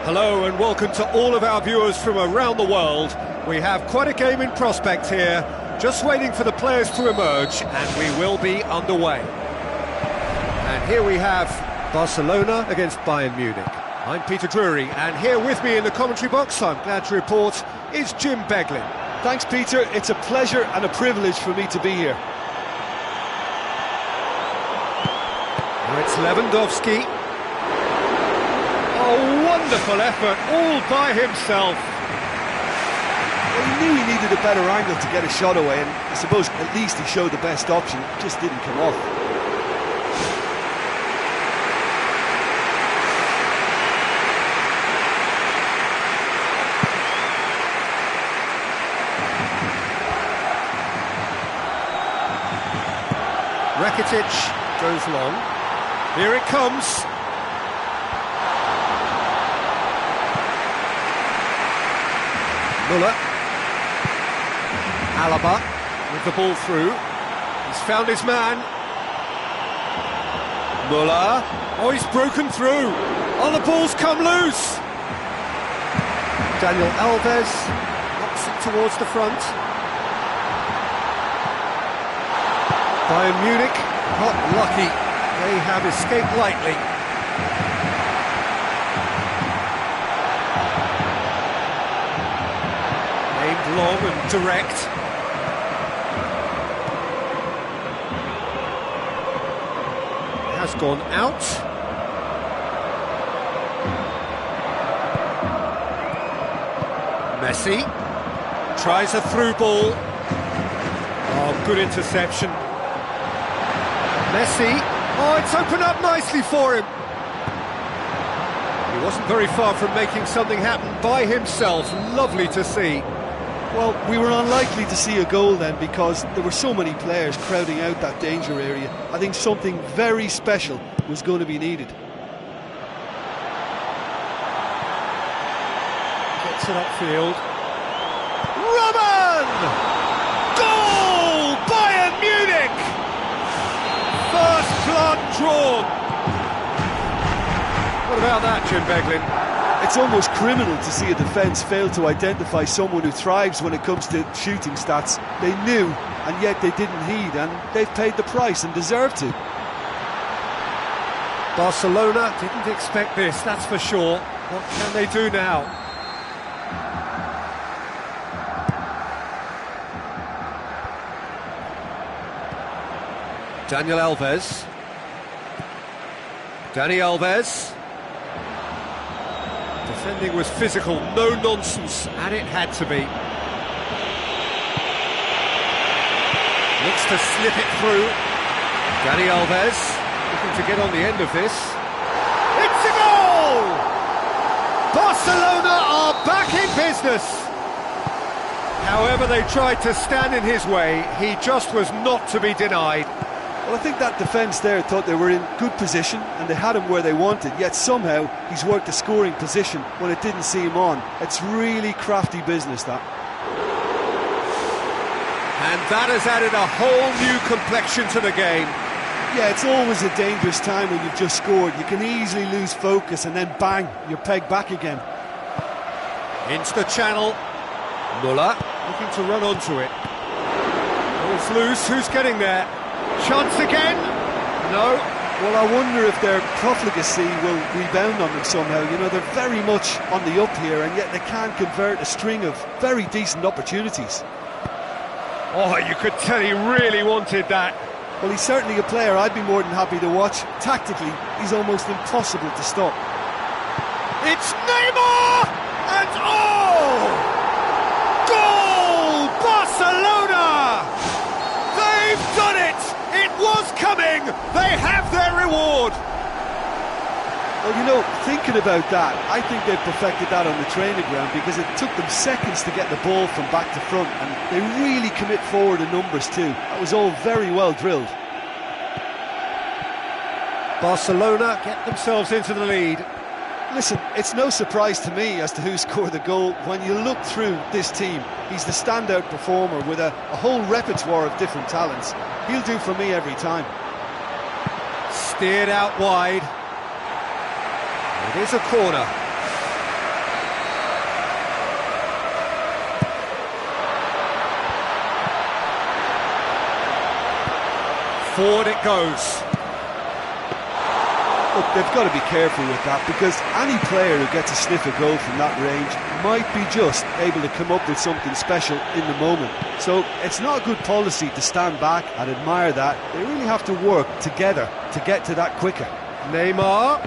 Hello and welcome to all of our viewers from around the world. We have quite a game in prospect here, just waiting for the players to emerge, and we will be underway. And here we have Barcelona against Bayern Munich. I'm Peter Drury, and here with me in the commentary box, I'm glad to report, is Jim Beglin. Thanks, Peter. It's a pleasure and a privilege for me to be here. Now it's Lewandowski. Oh, wonderful effort, all by himself. Well, he knew he needed a better angle to get a shot away, and I suppose at least he showed the best option. It just didn't come off. Rakitic goes long. Here it comes. Müller. Alaba with the ball through. He's found his man. Müller. Oh, he's broken through. Oh, the ball's come loose. Daniel Alves knocks it towards the front. Bayern Munich, not lucky. They have escaped lightly. Aimed long and direct. Has gone out. Messi tries a through ball. Oh, good interception. Messi, oh, it's opened up nicely for him. He wasn't very far from making something happen by himself. Lovely to see. Well, we were unlikely to see a goal then because there were so many players crowding out that danger area. I think something very special was going to be needed. Gets it upfield. Robben! Goal! Bayern Munich! First blood drawn. What about that, Jim Beglin? It's almost criminal to see a defence fail to identify someone who thrives when it comes to shooting stats. They knew, and yet they didn't heed, and they've paid the price and deserve to. Barcelona didn't expect this, that's for sure. What can they do now? Dani Alves. Defending was physical, no nonsense, and it had to be. Looks to slip it through. Dani Alves looking to get on the end of this. It's a goal! Barcelona are back in business. However, they tried to stand in his way. He just was not to be denied. Well, I think that defence there thought they were in good position and they had him where they wanted, yet somehow he's worked a scoring position when it didn't see him on. It's really crafty business, that. And that has added a whole new complexion to the game. Yeah, it's always a dangerous time when you've just scored. You can easily lose focus and then bang, you're pegged back again. Into the channel. Muller looking to run onto it. Ball's loose, who's getting there? Chance again? No. Well, I wonder if their profligacy will rebound on them somehow. You know, they're very much on the up here, and yet they can't convert a string of very decent opportunities. Oh, you could tell he really wanted that. Well, he's certainly a player I'd be more than happy to watch. Tactically, he's almost impossible to stop. It's Neymar! And oh! Goal! Barcelona! They've done it! It was coming! They have their reward! Well, you know, thinking about that, I think they've perfected that on the training ground because it took them seconds to get the ball from back to front, and they really commit forward in numbers too. That was all very well drilled. Barcelona get themselves into the lead. Listen, it's no surprise to me as to who scored the goal. When you look through this team, he's the standout performer with a whole repertoire of different talents. He'll do for me every time. Steered out wide. It is a corner. Forward it goes. Look, they've got to be careful with that because any player who gets a sniff of goal from that range might be just able to come up with something special in the moment. So it's not a good policy to stand back and admire that. They really have to work together to get to that quicker. Neymar.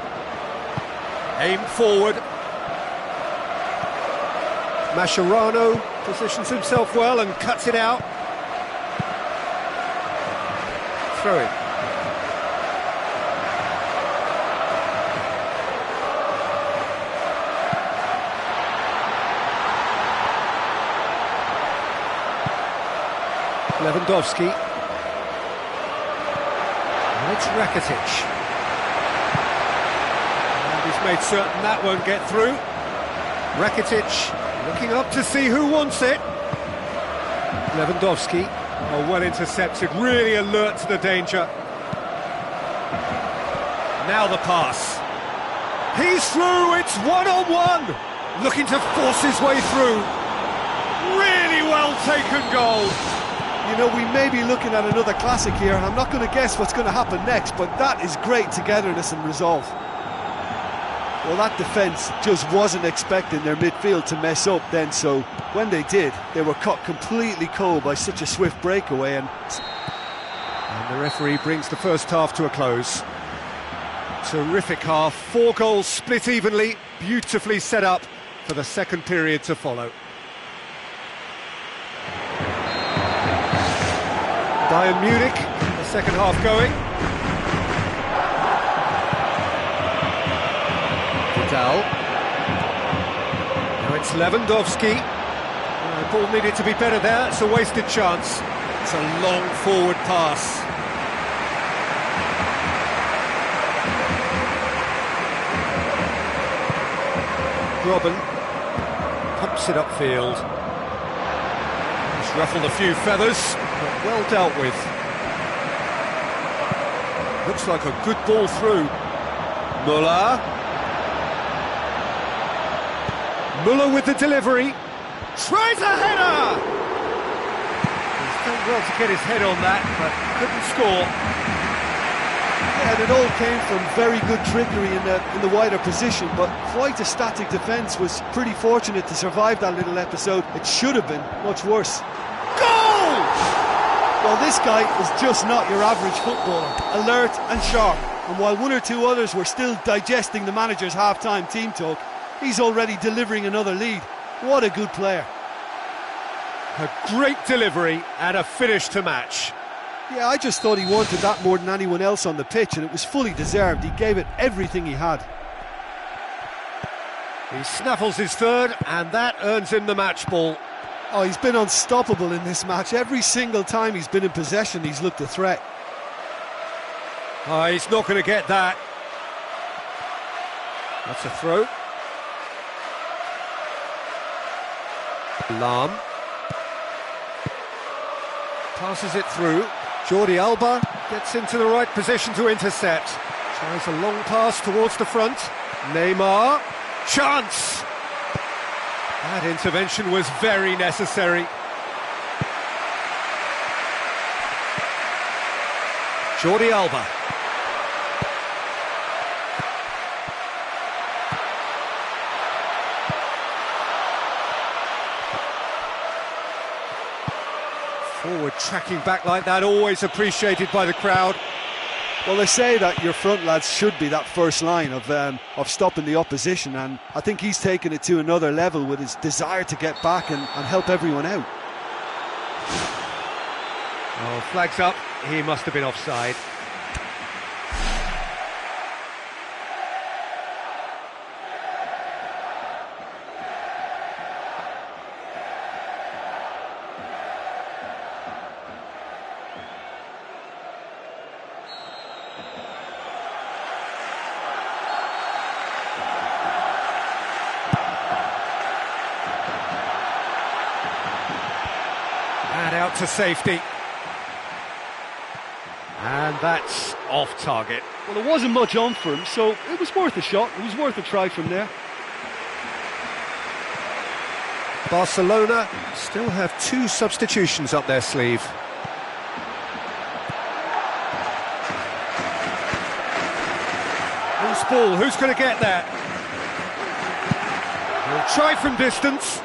Aimed forward. Mascherano positions himself well and cuts it out. Throw it. Lewandowski. And it's Rakitic. And he's made certain that won't get through. Rakitic looking up to see who wants it. Lewandowski, oh, well intercepted, really alert to the danger. Now the pass. He's through, it's one-on-one. Looking to force his way through. Really well taken goal. You know, we may be looking at another classic here, and I'm not going to guess what's going to happen next, but that is great togetherness and resolve. Well, that defence just wasn't expecting their midfield to mess up then, so when they did, they were caught completely cold by such a swift breakaway. And the referee brings the first half to a close. Terrific half, 4 goals split evenly, beautifully set up for the second period to follow. Bayern Munich, the second half going. Vidal. Now it's Lewandowski. The ball needed to be better there, it's a wasted chance. It's a long forward pass. Robin pumps it upfield. He's ruffled a few feathers, but well dealt with. Looks like a good ball through. Muller with the delivery. Tries a header! He's done well to get his head on that, but couldn't score. Yeah, and it all came from very good trickery in the wider position, but quite a static defence. Was pretty fortunate to survive that little episode. It should have been much worse. Goal! Well, this guy is just not your average footballer. Alert and sharp. And while one or two others were still digesting the manager's half-time team talk, he's already delivering another lead. What a good player. A great delivery and a finish to match. Yeah, I just thought he wanted that more than anyone else on the pitch, and it was fully deserved. He gave it everything he had. He snaffles his third, and that earns him the match ball. Oh, he's been unstoppable in this match. Every single time he's been in possession, he's looked a threat. Oh, he's not going to get that. That's a throw. Lam passes it through. Jordi Alba gets into the right position to intercept. Tries a long pass towards the front. Neymar. Chance! That intervention was very necessary. Jordi Alba. Forward tracking back like that, always appreciated by the crowd. Well, they say that your front lads should be that first line of stopping the opposition, and I think he's taken it to another level with his desire to get back and help everyone out. Oh, flags up, he must have been offside. And out to safety. And that's off target. Well, there wasn't much on for him, so it was worth a shot. It was worth a try from there. Barcelona still have two substitutions up their sleeve. Loose ball, who's going to get that? He'll try from distance.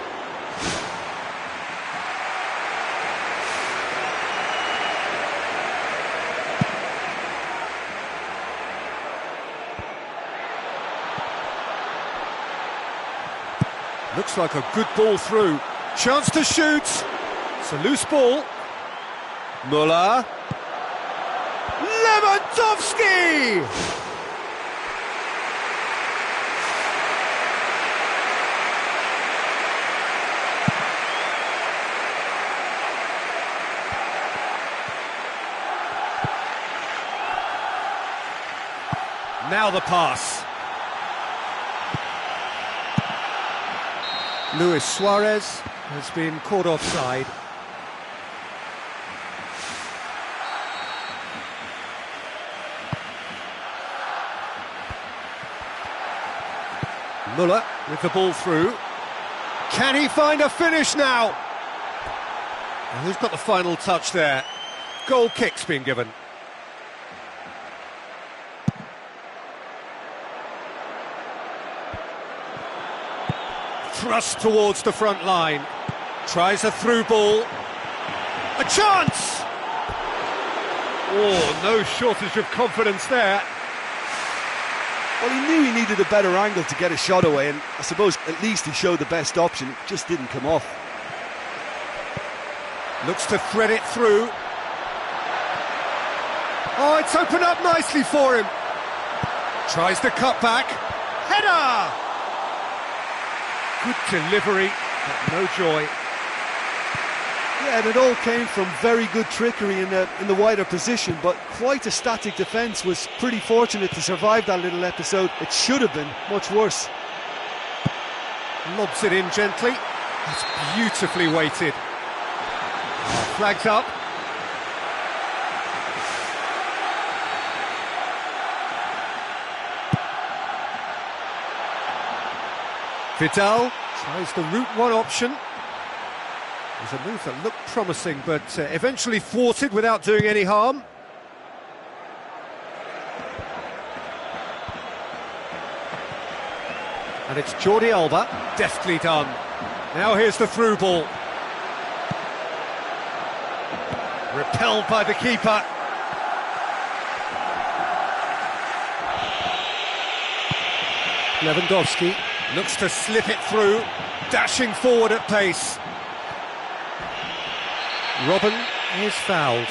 Looks like a good ball through. Chance to shoot. It's a loose ball. Muller. Lewandowski! Now the pass. Luis Suarez has been caught offside. Muller with the ball through. Can he find a finish now? And who's got the final touch there? Goal kick's been given. Thrust towards the front line. Tries a through ball. A chance! Oh, no shortage of confidence there. Well, he knew he needed a better angle to get a shot away, and I suppose at least he showed the best option. It just didn't come off. Looks to thread it through. Oh, it's opened up nicely for him. Tries the cut back. Header! Good delivery, but no joy. Yeah, and it all came from very good trickery in the wider position, but quite a static defence. Was pretty fortunate to survive that little episode. It should have been much worse. Lobs it in gently. It's beautifully weighted. Flags up. Vidal tries the route one option. It was a move that looked promising, but eventually thwarted without doing any harm. And it's Jordi Alba, deftly done. Now here's the through ball. Repelled by the keeper. Lewandowski looks to slip it through, dashing forward at pace. Robben is fouled.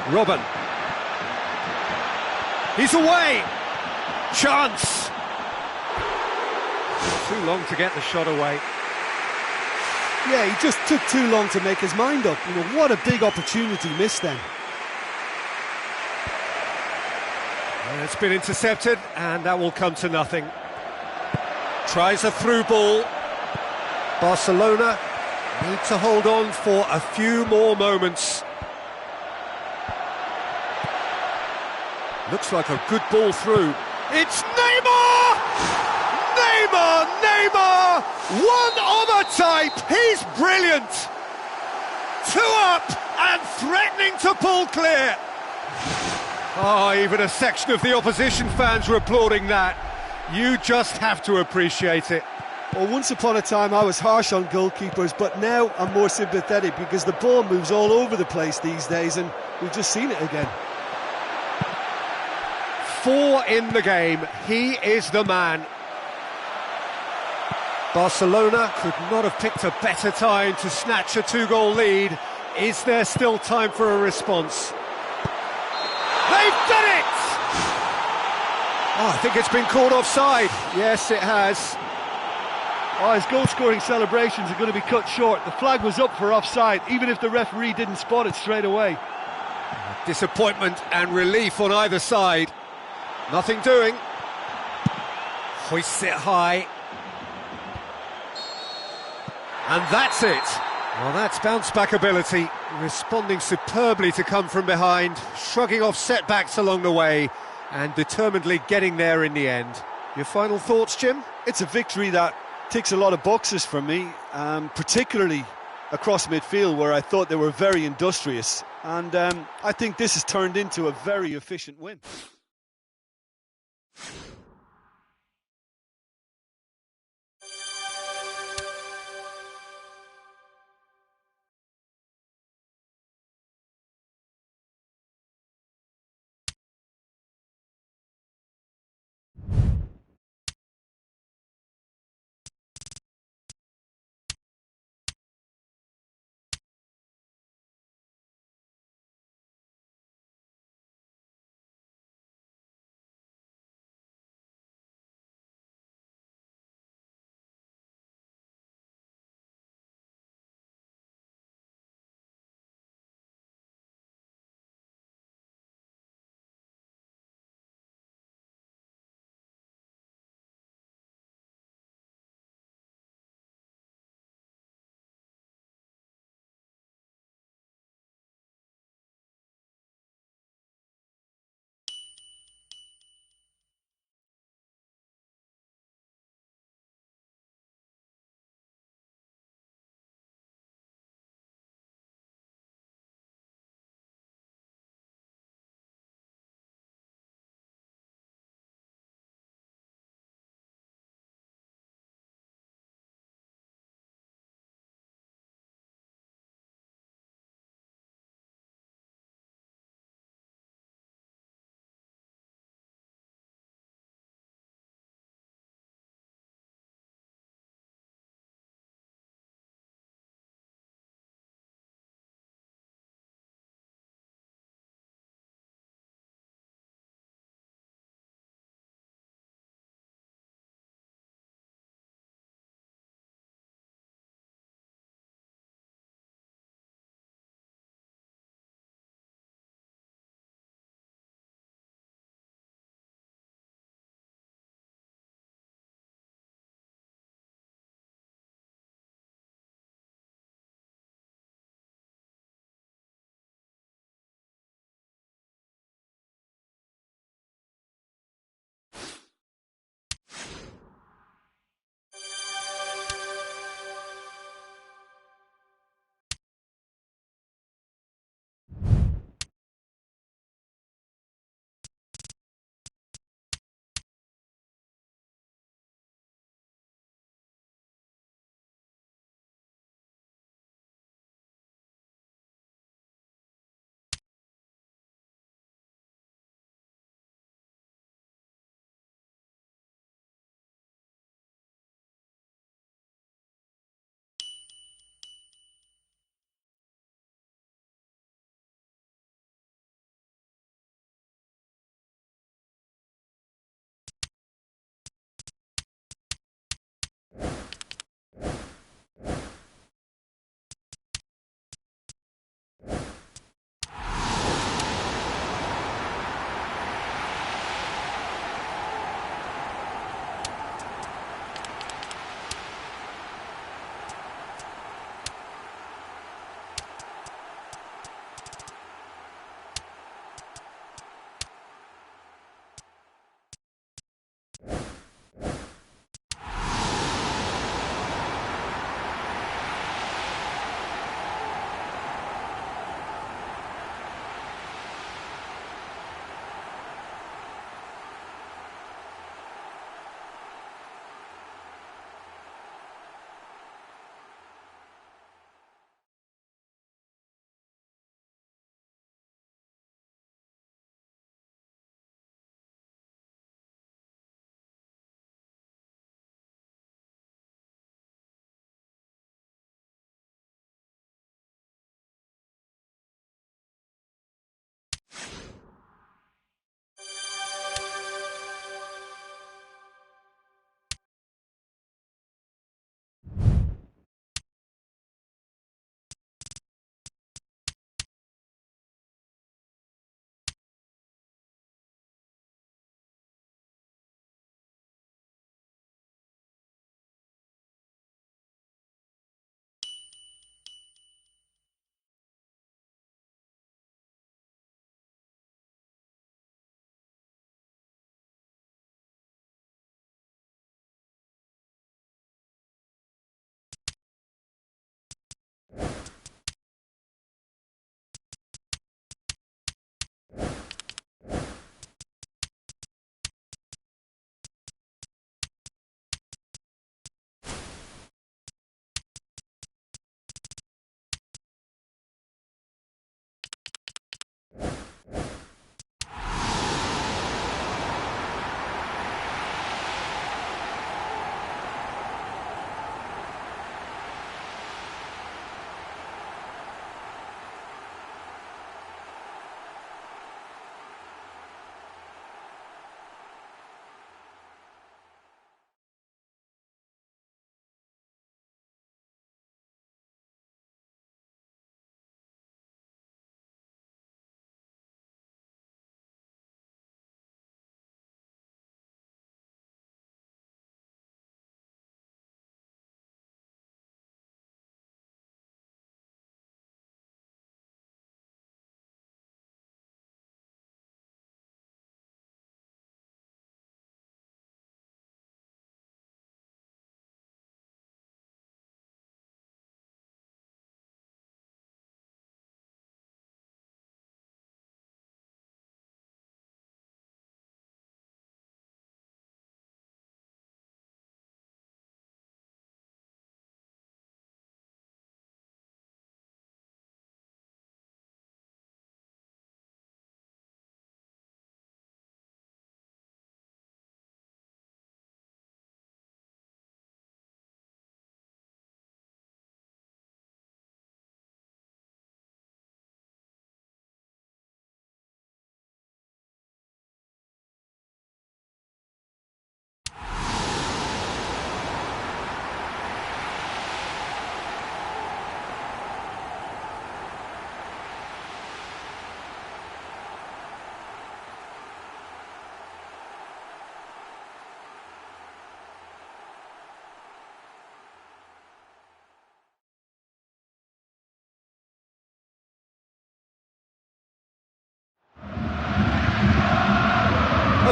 Robben. He's away. Chance. Too long to get the shot away. Yeah, he just took too long to make his mind up. You know, what a big opportunity missed then. And it's been intercepted, and that will come to nothing. Tries a through ball. Barcelona need to hold on for a few more moments. Looks like a good ball through. It's Neymar! Neymar! One of a type! He's brilliant! Two up and threatening to pull clear. Oh, even a section of the opposition fans were applauding that. You just have to appreciate it. Well, once upon a time I was harsh on goalkeepers, but now I'm more sympathetic because the ball moves all over the place these days, and we've just seen it again. 4 in the game. He is the man. Barcelona could not have picked a better time to snatch a 2-goal lead. Is there still time for a response? They've done it! Oh, I think it's been called offside. Yes, it has. Oh, his goal-scoring celebrations are going to be cut short. The flag was up for offside, even if the referee didn't spot it straight away. Disappointment and relief on either side. Nothing doing. Hoists it high. And that's it. Well, that's bounce-back ability, responding superbly to come from behind, shrugging off setbacks along the way, and determinedly getting there in the end. Your final thoughts, Jim? It's a victory that ticks a lot of boxes for me, particularly across midfield, where I thought they were very industrious. And I think this has turned into a very efficient win.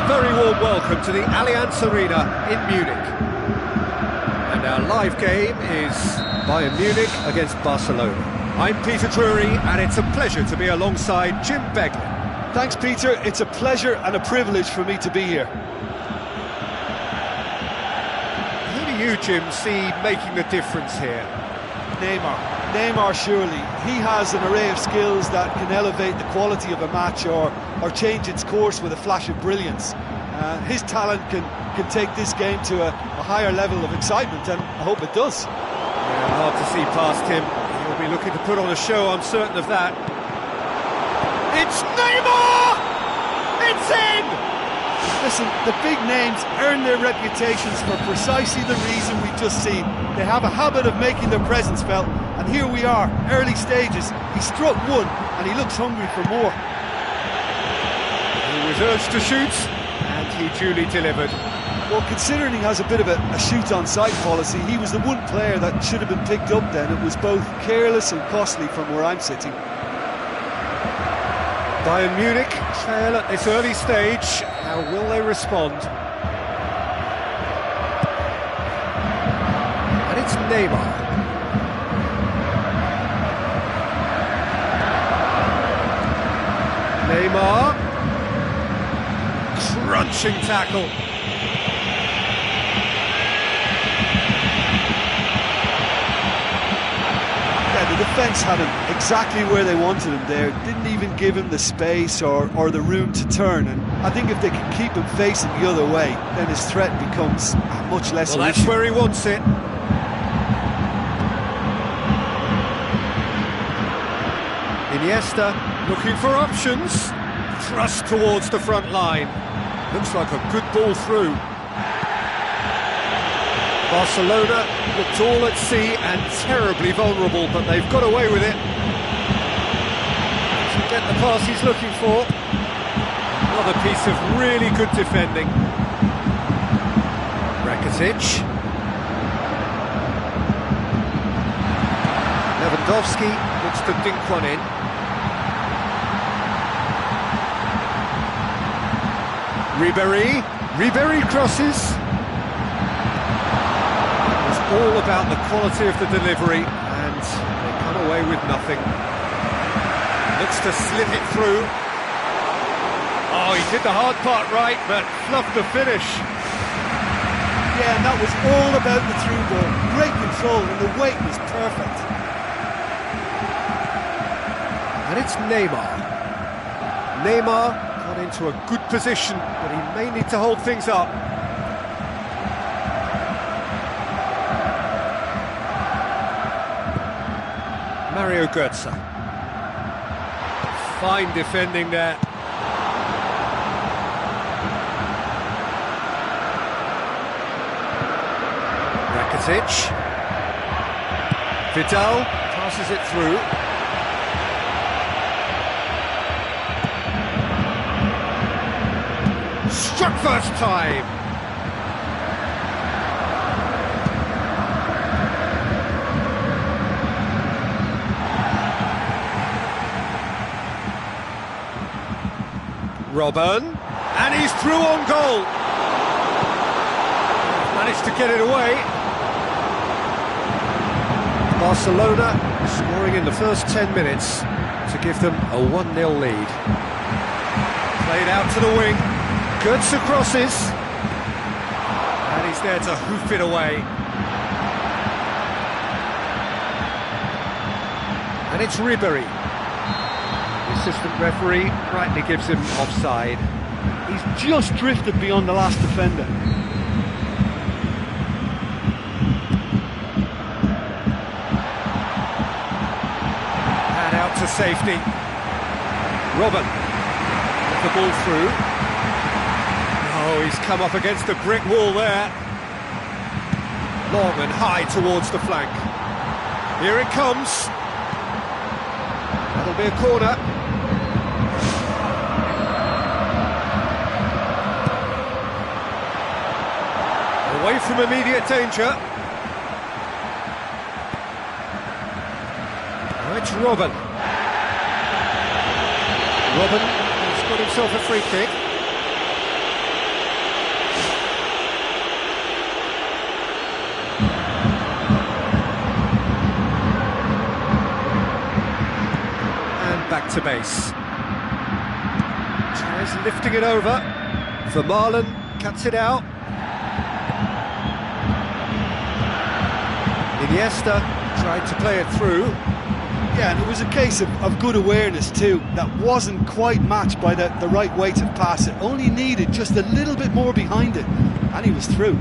a very warm welcome to the Allianz Arena in Munich. And our live game is Bayern Munich against Barcelona. I'm Peter Drury, and it's a pleasure to be alongside Jim Beglin. Thanks, Peter. It's a pleasure and a privilege for me to be here. Who do you, Jim, see making the difference here? Neymar, surely. He has an array of skills that can elevate the quality of a match or change its course with a flash of brilliance. His talent can take this game to a higher level of excitement, and I hope it does. Yeah, hard to see past him. He'll be looking to put on a show, I'm certain of that. It's Neymar! It's in! Listen, the big names earn their reputations for precisely the reason we've just seen. They have a habit of making their presence felt, and here we are, early stages. He struck one, and he looks hungry for more. He was urged to shoot, and he duly delivered. Well, considering he has a bit of a shoot-on-sight policy, he was the one player that should have been picked up then. It was both careless and costly from where I'm sitting. Bayern Munich trail at this early stage. How will they respond? And it's Neymar. Neymar. Crunching tackle. The defence had him exactly where they wanted him there, didn't even give him the space or the room to turn, and I think if they can keep him facing the other way, then his threat becomes much less. Well, that's where he wants it. Iniesta looking for options, thrust towards the front line. Looks like a good ball through. Barcelona looked all at sea and terribly vulnerable, but they've got away with it. To get the pass he's looking for. Another piece of really good defending. Rakitic. Lewandowski looks to dink one in. Ribéry crosses. All about the quality of the delivery, and they come away with nothing. Looks to slit it through. Oh, he did the hard part right, but fluffed the finish. Yeah, and that was all about the through ball. Great control, and the weight was perfect. And it's Neymar. Neymar got into a good position, but he may need to hold things up. Mario Götze. Fine defending there. Rakitic. Vidal passes it through. Struck first time. Robben, and he's through on goal. Managed to get it away. Barcelona scoring in the first 10 minutes to give them a 1-0 lead. Played out to the wing. Götze crosses. And he's there to hoof it away. And it's Ribéry. The assistant referee rightly gives him offside. He's just drifted beyond the last defender. And out to safety. Robben with the ball through. Oh, he's come up against a brick wall there. Long and high towards the flank. Here it comes. That'll be a corner. Away from immediate danger. Now it's Robben. Robben has got himself a free kick. back to base. Tries lifting it over. Vermaelen cuts it out. Iniesta tried to play it through. Yeah, and it was a case of good awareness too. That wasn't quite matched by the right weight of pass. It only needed just a little bit more behind it, and he was through.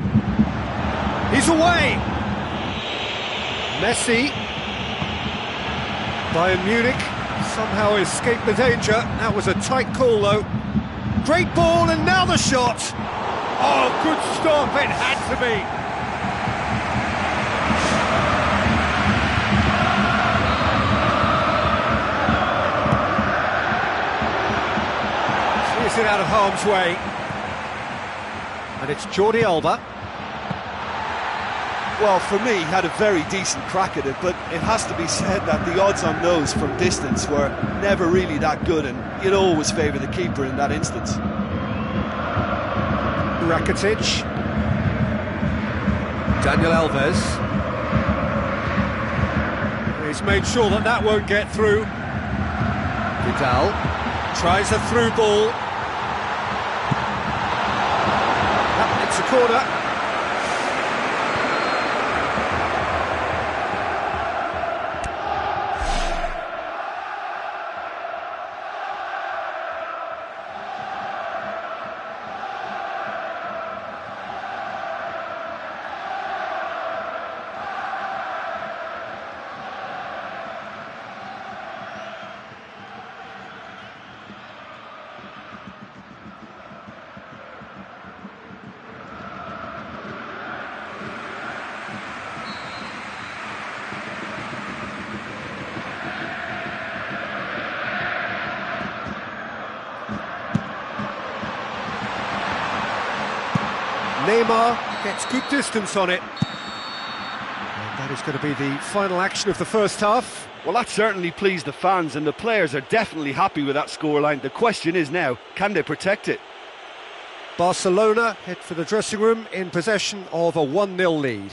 He's away! Messi. Bayern Munich somehow escaped the danger. That was a tight call though. Great ball, and now the shot! Oh, good stop, it had to be! It out of harm's way, and it's Jordi Alba. Well, for me, he had a very decent crack at it, but it has to be said that the odds on those from distance were never really that good, and you'd always favour the keeper in that instance. Rakitic. Daniel Alves. He's made sure that won't get through. Vidal tries a through ball. It's a corner. Neymar gets good distance on it. And that is going to be the final action of the first half. Well, that certainly pleased the fans, and the players are definitely happy with that scoreline. The question is now, can they protect it? Barcelona head for the dressing room in possession of a 1-0 lead.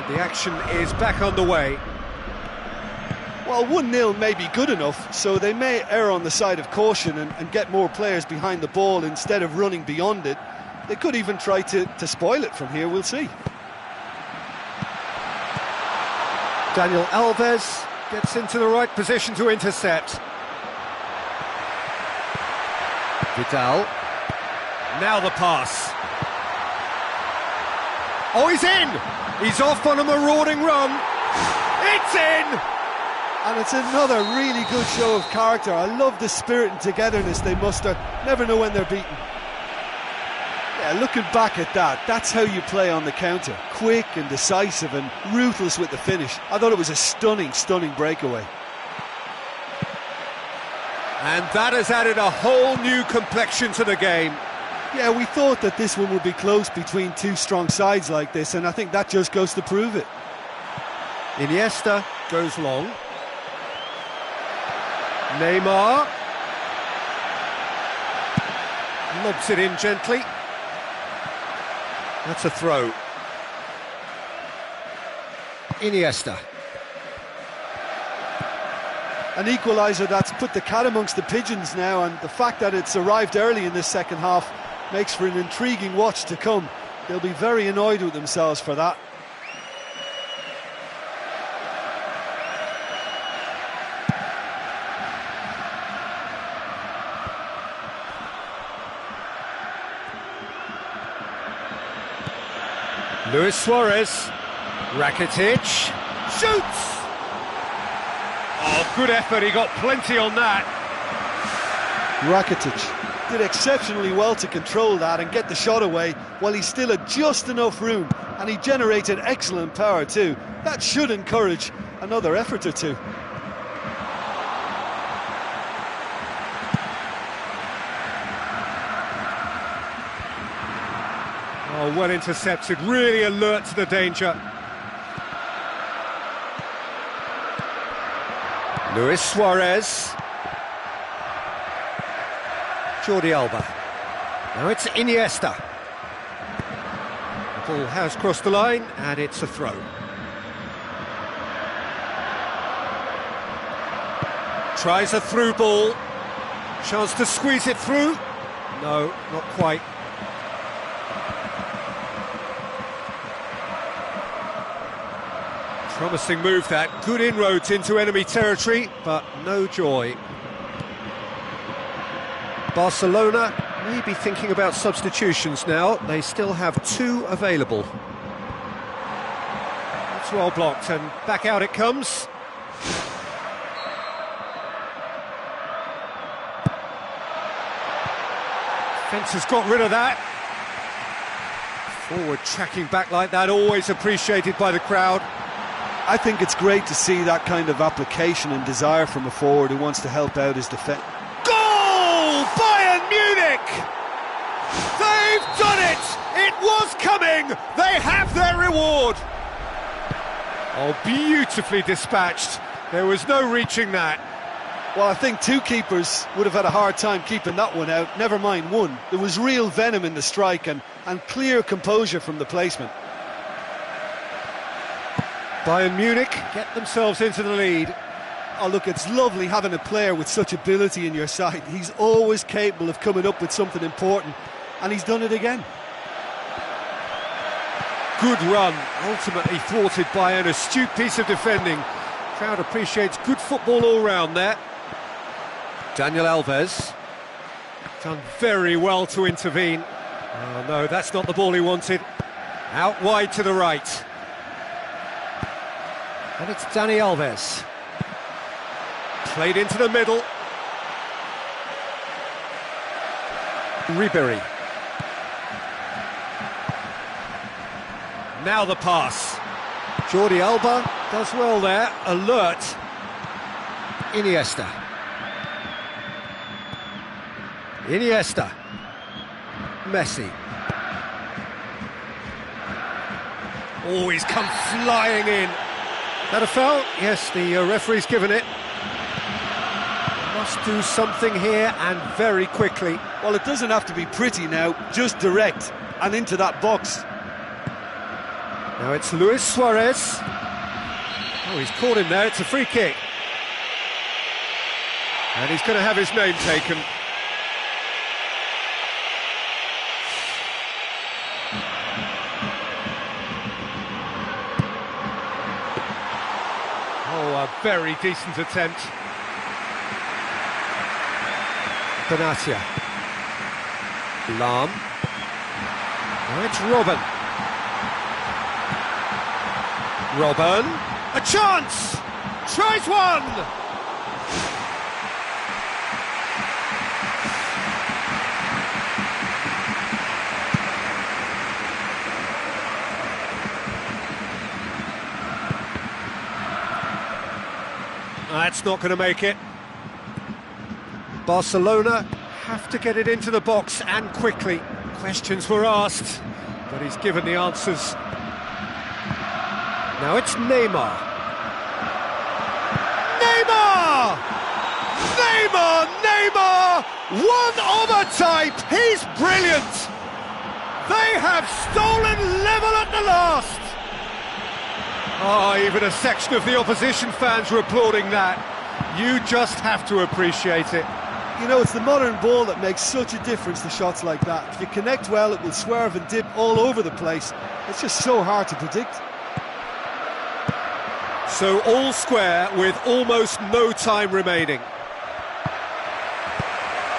The action is back on the way. Well, 1-0 may be good enough, so they may err on the side of caution and get more players behind the ball instead of running beyond it. They could even try to spoil it from here, we'll see. Daniel Alves gets into the right position to intercept. Vidal. Now the pass. Oh, he's in! He's off on a marauding run. It's in! And it's another really good show of character. I love the spirit and togetherness they muster. Never know when they're beaten. Yeah, looking back at that, that's how you play on the counter. Quick and decisive and ruthless with the finish. I thought it was a stunning, stunning breakaway. And that has added a whole new complexion to the game. Yeah, we thought that this one would be close between two strong sides like this, and I think that just goes to prove it. Iniesta goes long. Neymar lobs it in gently. That's a throw. An equaliser that's put the cat amongst the pigeons now, and the fact that it's arrived early in this second half makes for an intriguing watch to come. They'll be very annoyed with themselves for that. Luis Suarez, Rakitic, shoots! Oh, good effort, he got plenty on that. Rakitic did exceptionally well to control that and get the shot away while he still had just enough room, and he generated excellent power too. That should encourage another effort or two. Oh, well intercepted, really alert to the danger. Luis Suarez. Jordi Alba. Now it's Iniesta. The ball has crossed the line and it's a throw. Tries a through ball. Chance to squeeze it through. No, not quite. Promising move that, good inroads into enemy territory, but no joy. Barcelona may be thinking about substitutions now, they still have 2 available. That's well blocked, and back out it comes. Fence has got rid of that. Forward tracking back like that, always appreciated by the crowd. I think it's great to see that kind of application and desire from a forward who wants to help out his defence. Goal! Bayern Munich! They've done it! It was coming! They have their reward! Oh, beautifully dispatched. There was no reaching that. Well, I think 2 keepers would have had a hard time keeping that one out, never mind 1. There was real venom in the strike and clear composure from the placement. Bayern Munich get themselves into the lead. Oh, look, it's lovely having a player with such ability in your side. He's always capable of coming up with something important, and he's done it again. Good run, ultimately thwarted by an astute piece of defending. Crowd appreciates good football all round there. Daniel Alves, done very well to intervene. Oh no, that's not the ball he wanted. Out wide to the right. And it's Dani Alves. Played into the middle. Ribéry. Now the pass. Jordi Alba does well there, alert. Iniesta. Iniesta. Messi. Oh, he's come flying in. That a foul? Yes, the referee's given it. Must do something here, and very quickly. Well, it doesn't have to be pretty now, just direct and into that box. Now it's Luis Suarez. Oh, he's caught him there, it's a free kick. And he's going to have his name taken. Oh, a very decent attempt. Benatia. Lahm. Now it's Robben. Robben. A chance! Tries one! That's not going to make it. Barcelona have to get it into the box, and quickly. Questions were asked, but he's given the answers. Now it's Neymar. Neymar! Neymar! Neymar! One of a type! He's brilliant! They have stolen level at the last! Oh, even a section of the opposition fans were applauding that. You just have to appreciate it. You know, it's the modern ball that makes such a difference to shots like that. If you connect well, it will swerve and dip all over the place. It's just so hard to predict. So all square with almost no time remaining.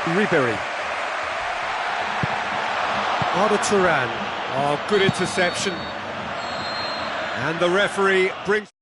Ribery. Arda Turan. Oh, good interception. And the referee brings...